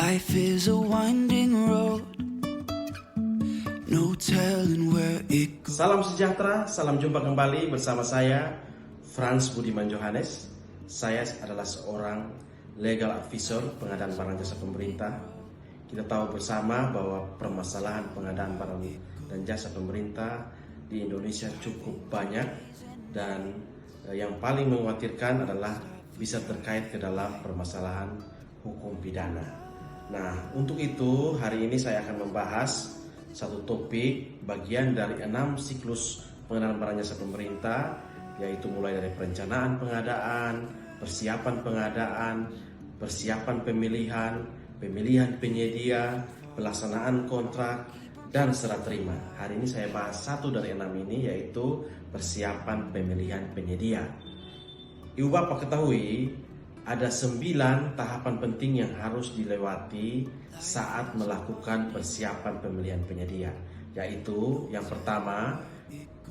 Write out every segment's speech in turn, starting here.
Life is a winding road, no telling where it goes. Salam sejahtera, salam jumpa kembali bersama saya Frans Budiman Johannes. Saya adalah seorang legal advisor pengadaan barang jasa pemerintah. Kita tahu bersama bahwa permasalahan pengadaan barang dan jasa pemerintah di Indonesia cukup banyak, dan yang paling mengkhawatirkan adalah bisa terkait ke dalam permasalahan hukum pidana. Nah, untuk itu hari ini saya akan membahas satu topik bagian dari 6 siklus pengadaan barang jasa pemerintah, yaitu mulai dari perencanaan pengadaan, persiapan pengadaan, persiapan pemilihan, pemilihan penyedia, pelaksanaan kontrak, dan serah terima. Hari ini saya bahas satu dari 6 ini, yaitu persiapan pemilihan penyedia. Ibu Bapak ketahui, ada 9 tahapan penting yang harus dilewati saat melakukan persiapan pemilihan penyedia. Yaitu yang pertama,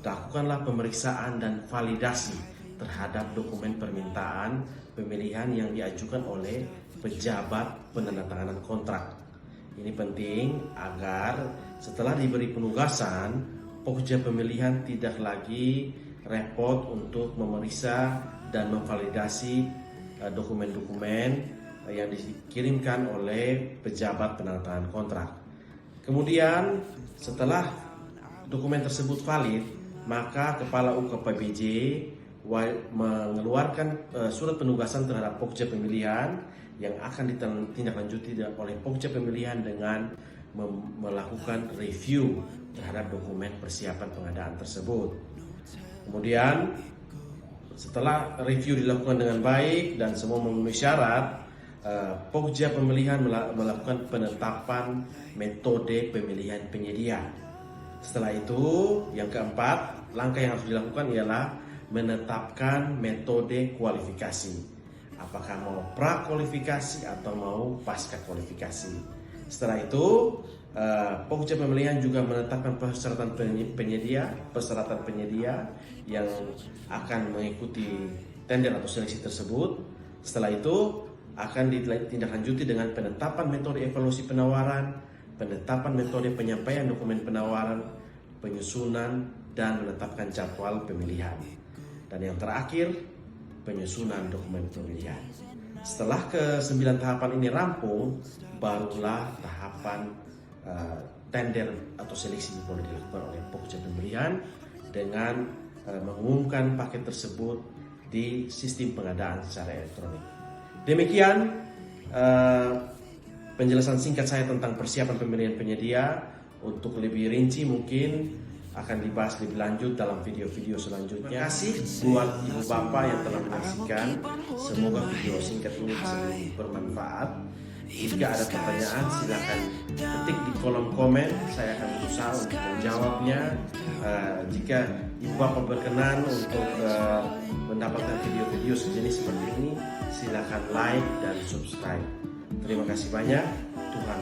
lakukanlah pemeriksaan dan validasi terhadap dokumen permintaan pemilihan yang diajukan oleh pejabat penandatanganan kontrak. Ini penting agar setelah diberi penugasan, pokja pemilihan tidak lagi repot untuk memeriksa dan memvalidasi dokumen-dokumen yang dikirimkan oleh pejabat penandatanganan kontrak. Kemudian setelah dokumen tersebut valid, maka Kepala UKPBJ mengeluarkan surat penugasan terhadap pokja pemilihan yang akan ditindaklanjuti oleh pokja pemilihan dengan melakukan review terhadap dokumen persiapan pengadaan tersebut. Kemudian setelah review dilakukan dengan baik dan semua memenuhi syarat, pokja pemilihan melakukan penetapan metode pemilihan penyedia. Setelah itu, yang keempat, langkah yang harus dilakukan ialah menetapkan metode kualifikasi. Apakah mau pra-kualifikasi atau mau pasca kualifikasi. Setelah itu, pokja pemilihan juga menetapkan persyaratan penyedia yang akan mengikuti tender atau seleksi tersebut. Setelah itu akan ditindaklanjuti dengan penetapan metode evaluasi penawaran, penetapan metode penyampaian dokumen penawaran, penyusunan, dan menetapkan jadwal pemilihan. Dan yang terakhir, penyusunan dokumen pemilihan. Setelah ke-9 tahapan ini rampung, barulah tahapan tender atau seleksi boleh dilakukan oleh pokja pemilihan dengan mengumumkan paket tersebut di sistem pengadaan secara elektronik. Demikian penjelasan singkat saya tentang persiapan pemilihan penyedia. Untuk lebih rinci mungkin akan dibahas lebih lanjut dalam video-video selanjutnya. Terima kasih buat ibu bapak yang telah menyaksikan. Semoga video singkat ini bisa bermanfaat. Jika ada pertanyaan, silakan ketik di kolom komen. Saya akan berusaha untuk menjawabnya. Jika ibu bapak berkenan untuk mendapatkan video-video sejenis seperti ini, silakan like dan subscribe. Terima kasih banyak. Tuhan